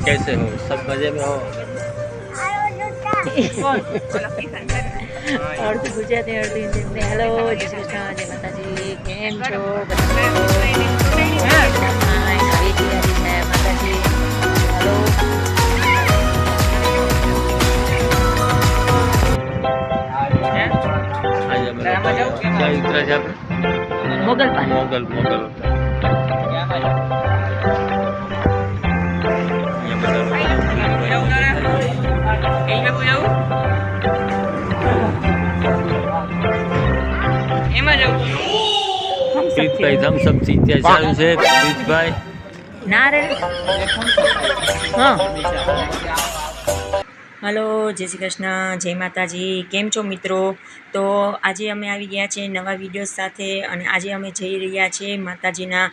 कैसे हो? सब मजे में हो? અડધું ગુજરાતી અડધું હિન્દી. હેલો, જય શ્રી કૃષ્ણ, જય માતાજી. કેમ છો માતાજી? હેલો. आज हम क्या उतरा છે આપણે? મોગલ પાન. મોગલ મોગલ પ્રીતભાઈ થમ્સઅપ ત્યાં ચાલુ છે. પ્રીતભાઈ ના રે. હા. હલો, જય શ્રી કૃષ્ણ, જય માતાજી. કેમ છો મિત્રો? તો આજે અમે આવી ગયા છીએ નવા વિડીયો સાથે અને આજે અમે જઈ રહ્યા છીએ માતાજીના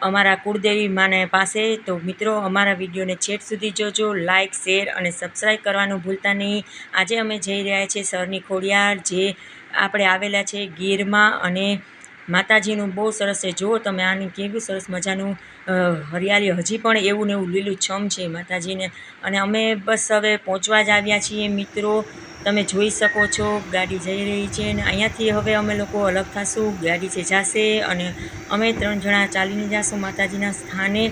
અમારા કુળદેવી માને પાસે. તો મિત્રો અમારા વિડીયોને છેક સુધી જોજો, લાઇક શેર અને સબસ્ક્રાઈબ કરવાનું ભૂલતા નહીં. આજે અમે જઈ રહ્યા છીએ સરની ખોડિયાર, જે આપણે આવેલા છે ગીરમાં અને માતાજીનું બહુ સરસ છે. જુઓ તમે આની કેવું સરસ મજાનું હરિયાળી, હજી પણ એવું ને એવું લીલું છમ છે માતાજીને. અને અમે બસ હવે પહોંચવા જ આવ્યા છીએ મિત્રો. તમે જોઈ શકો છો ગાડી જઈ રહી છે અને અહીંયાથી હવે અમે લોકો અલગ થશું. ગાડી છે જશે અને અમે 3 જણા ચાલીને જઈશું માતાજીના સ્થાને.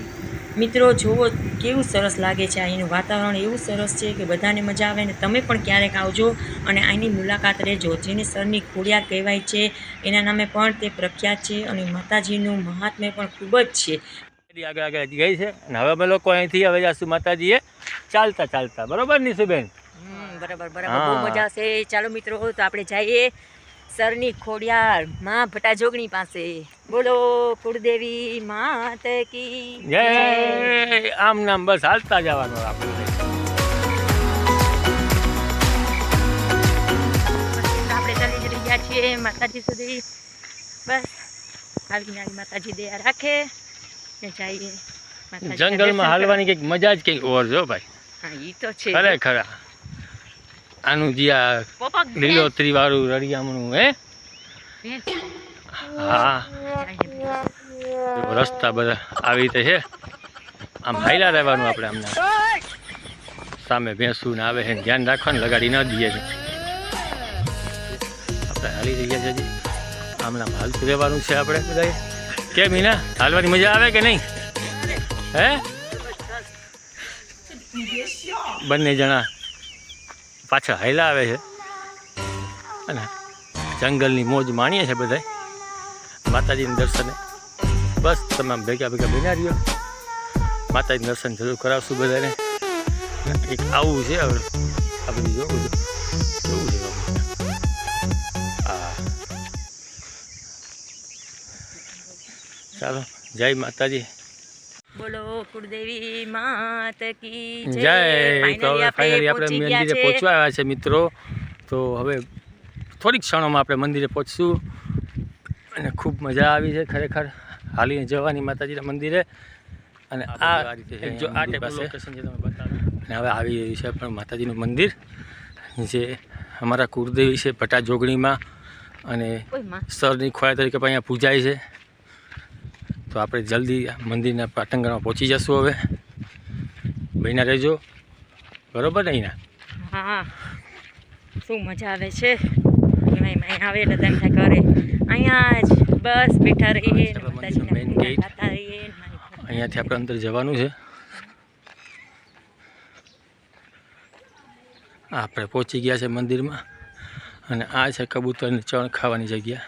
મિત્રો જુઓ કેવું સરસ લાગે છે, અહીંનું વાતાવરણ એવું સરસ છે કે બધાને મજા આવે. ને તમે પણ ક્યારેક આવજો અને અહીંની મુલાકાત લેજો. જેને સરની ખોડિયાર કહેવાય છે એના નામે પણ તે પ્રખ્યાત છે અને માતાજીનું મહાત્મ્ય પણ ખૂબ જ છે. આગળ આગળ ગઈ છે અને હવે અમે લોકો અહીંથી હવે જઈશું માતાજીએ ચાલતા ચાલતા. બરોબર નિશુબેન? બરાબર બરાબર, બહુ મજા આવશે. ચાલો મિત્રો, તો આપણે જઈએ સરની ખોડિયાર માં ભટા જોગણી પાસે. બોલો કુળદેવી માત કી જય. આમ નામ બસ હાલતા જવાનું આપણે. આપણે ચાલી જ રહ્યા છીએ માતાજી સુધી. બસ આવી નાની માતાજી દયા રાખે ને જઈએ. જંગલમાં હાલવાની કંઈક મજા જ કંઈક ઓર જો ભાઈ. હા, ઈ તો છે ખરેખર આનું જે આ લીલોતરી વાળું રળિયામણું હે. હા, રસ્તા બધા આવી રીતે છે. આમ હાઈલા રહેવાનું આપણે. આમને સામે ભેંસું ને આવે છે, ધ્યાન રાખવાનું, લગાડી ન દઈએ છે. આપણે હાલી રહ્યા છે. આમના હાલતું રહેવાનું છે આપણે બધા. કેમ હિના, હાલવાની મજા આવે કે નહીં? હે, બંને જણા પાછા હાઈલા આવે છે અને જંગલની મોજ માણીએ છે બધા માતાજીના દર્શને. બસ તમે ભેગા ભેગા બન્યા રહ્યો. માતાજીનું દર્શન જરૂર કરાવશું બધાને. એક આવું છે હવે આ બધું જો બધું કેવું છે. હા, ચાલો, જય માતાજી. બોલો કુળદેવી માત કી જય. તો હવે ફાઇનલી આપણે મંદિરે પહોંચવા આવ્યા છે મિત્રો. તો હવે થોડીક ક્ષણોમાં આપણે મંદિરે પહોંચશું અને ખૂબ મજા આવી છે ખરેખર હાલીને જવાની માતાજીના મંદિરે. અને આ જો આ લોકેશન છે તમે બતાવો. અને હવે આવી રહ્યું છે પણ માતાજીનું મંદિર જે અમારા કુળદેવી છે ભટા જોગણીમાં અને સરની ખોડિયાર તરીકે પણ અહીંયા પૂજાય છે. તો આપણે જલ્દી મંદિરના પાટણગણમાં પહોંચી જશું. હવે બહેના રહેજો, બરોબર ને? અહીંના હા, શું મજા આવે છે. એમાં આવે એટલે તેમ થાય કરે અહીંયા જ બસ બેઠા રહીએ. મેઇન ગેટ અહીંયાથી આપણે અંદર જવાનું છે. આપણે પહોંચી ગયા છે મંદિરમાં અને આ છે કબૂતરની ચણ ખાવાની જગ્યા.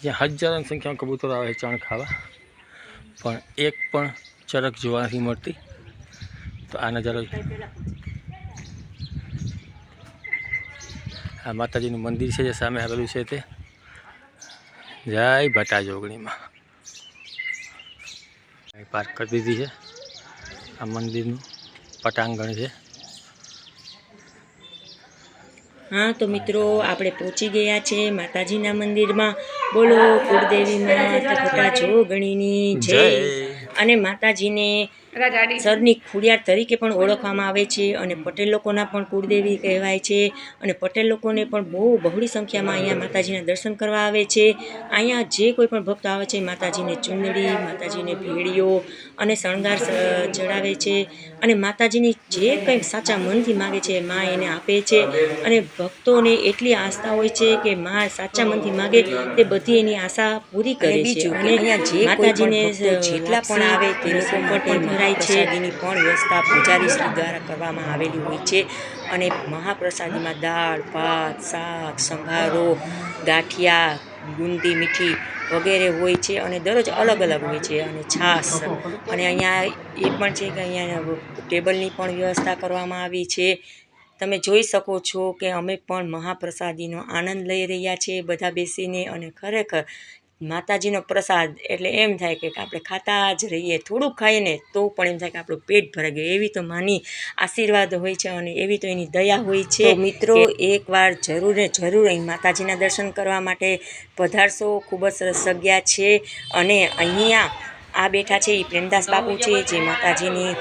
જ્યાં હજારોની સંખ્યામાં કબૂતરો આવે છે ચણ ખાવા, પણ એક પણ ચરક જોવા નથી મળતી. તો આ નજારો, આ માતાજીનું મંદિર છે જે સામે આવેલું છે તે. જય ભટા જોગણીમાં પાર્ક કરી દીધી છે. આ મંદિરનું પટાંગણ છે. હા, તો મિત્રો આપણે પહોંચી ગયા છે માતાજીના મંદિરમાં. બોલો કુળદેવી માત ભટા જોગણીની જય. અને માતાજીને સરની ખોડિયાર તરીકે પણ ઓળખવામાં આવે છે અને પટેલ લોકોના પણ કુળદેવી કહેવાય છે અને પટેલ લોકોને પણ બહુ બહોળી સંખ્યામાં અહીંયા માતાજીના દર્શન કરવા આવે છે. અહીંયા જે કોઈ પણ ભક્તો આવે છે માતાજીને ચુંદડી, માતાજીને ભેળીઓ અને શણગાર ચડાવે છે અને માતાજીની જે કંઈ સાચા મનથી માગે છે મા એને આપે છે અને ભક્તોને એટલી આસ્થા હોય છે કે મા સાચા મનથી માગે તે બધી એની આશા પૂરી કરે છે. અને અહીંયા જે માતાજીને જેટલા પણ આવે તે લોકો માટે ભરાય છે એની પણ વ્યવસ્થા પૂજારી શ્રી દ્વારા કરવામાં આવેલી હોય છે અને મહાપ્રસાદીમાં દાળ, ભાત, શાક, સંભારો, ગાંઠિયા, બુંદી, મીઠી વગેરે હોય છે અને દરરોજ અલગ અલગ હોય છે અને છાશ. અને અહીંયા એ પણ છે કે અહીંયા ટેબલની પણ વ્યવસ્થા કરવામાં આવી છે. તમે જોઈ શકો છો કે અમે પણ મહાપ્રસાદીનો આનંદ લઈ રહ્યા છીએ બધા બેસીને અને ખરેખર માતાજીનો પ્રસાદ એટલે એમ થાય કે આપણે ખાતા જ રહીએ. થોડુંક ખાઈએ ને તો પણ એમ થાય કે આપણું પેટ ભરાઈ ગયું. એવી તો માની આશીર્વાદ હોય છે અને એવી તો એની દયા હોય છે. તો મિત્રો એકવાર જરૂર ને જરૂર અહીં માતાજીના દર્શન કરવા માટે પધારશો. ખૂબ જ સરસ જગ્યા છે અને અહીંયા આ બેઠા છે એ પ્રેમદાસ બાપુ છે જે માતાજીની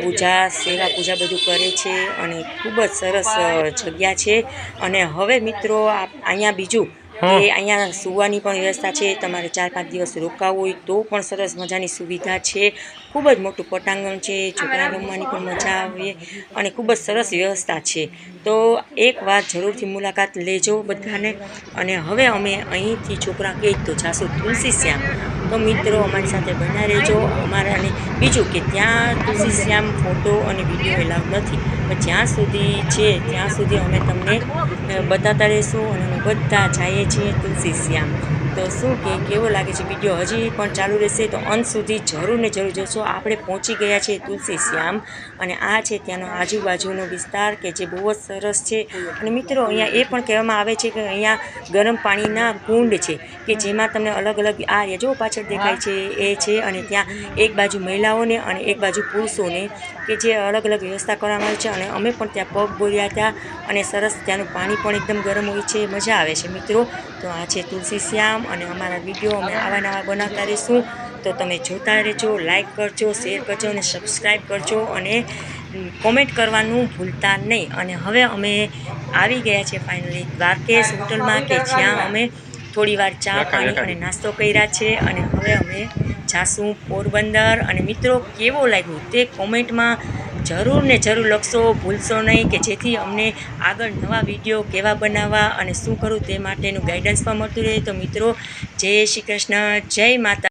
પૂજા, સેવા પૂજા બધું કરે છે અને ખૂબ જ સરસ જગ્યા છે. અને હવે મિત્રો અહીંયા બીજું કે અહીંયા સુવાની પણ વ્યવસ્થા છે. તમારે 4-5 દિવસ રોકાવું હોય તો પણ સરસ મજાની સુવિધા છે. ખૂબ જ મોટું પટાંગણ છે, છોકરા રમવાની પણ મજા આવે અને ખૂબ જ સરસ વ્યવસ્થા છે. તો એકવાર જરૂરથી મુલાકાત લેજો બધાને. અને હવે અમે અહીંથી છોકરા કહે તો જાશું તુલસી શ્યામ. તો મિત્રો અમારી સાથે બન્યા રહેજો. અમારાને બીજું કે ત્યાં તુલસી શ્યામ ફોટો અને વિડીયો એલાઉ નથી, પણ જ્યાં સુધી છે ત્યાં સુધી અમે તમને બતાવતા રહીશું અને અમે બધા જઈએ છીએ તુલસી શ્યામ. તો શું કે કેવો લાગે છે વિડીયો હજી પણ ચાલુ રહેશે તો અંત સુધી જરૂર ને જરૂર જોશો. આપણે પહોંચી ગયા છીએ તુલસી શ્યામ અને આ છે ત્યાંનો આજુબાજુનો વિસ્તાર કે જે બહુ જ સરસ છે. અને મિત્રો અહીંયા એ પણ કહેવામાં આવે છે કે અહીંયા ગરમ પાણીના કુંડ છે કે જેમાં તમને અલગ અલગ આ જો પાછળ દેખાય છે એ છે અને ત્યાં એક બાજુ મહિલાઓને અને એક બાજુ પુરુષોને કે જે અલગ અલગ વ્યવસ્થા કરવામાં આવે છે. અને અમે પણ ત્યાં પગ બોલ્યા હતા અને સરસ ત્યાંનું પાણી પણ એકદમ ગરમ હોય છે, મજા આવે છે મિત્રો. તો આ છે તુલસી શ્યામ અને અમારા વિડીયો અમે આવા નવા બનાવતા રહીશું. તો તમે જોતા રહેજો, લાઈક કરજો, શેર કરજો અને સબસ્ક્રાઈબ કરજો અને કોમેન્ટ કરવાનું ભૂલતા નહીં. અને હવે અમે આવી ગયા છે ફાઇનલી દ્વારકેશ હોટલમાં કે જ્યાં અમે થોડી વાર ચા પાણી અને નાસ્તો કર્યા છે અને હવે અમે જાશું પોરબંદર. અને મિત્રો કેવો લાગ્યું તે કોમેન્ટમાં જરૂર ને જરૂર લખશો, ભૂલશો નહીં, કે જેથી અમને આગળ નવા વિડીયો કેવા બનાવવા અને શું કરું તે માટેનું ગાઈડન્સ પણ મળતું રહે. તો મિત્રો જય શ્રી કૃષ્ણ, જય માતા.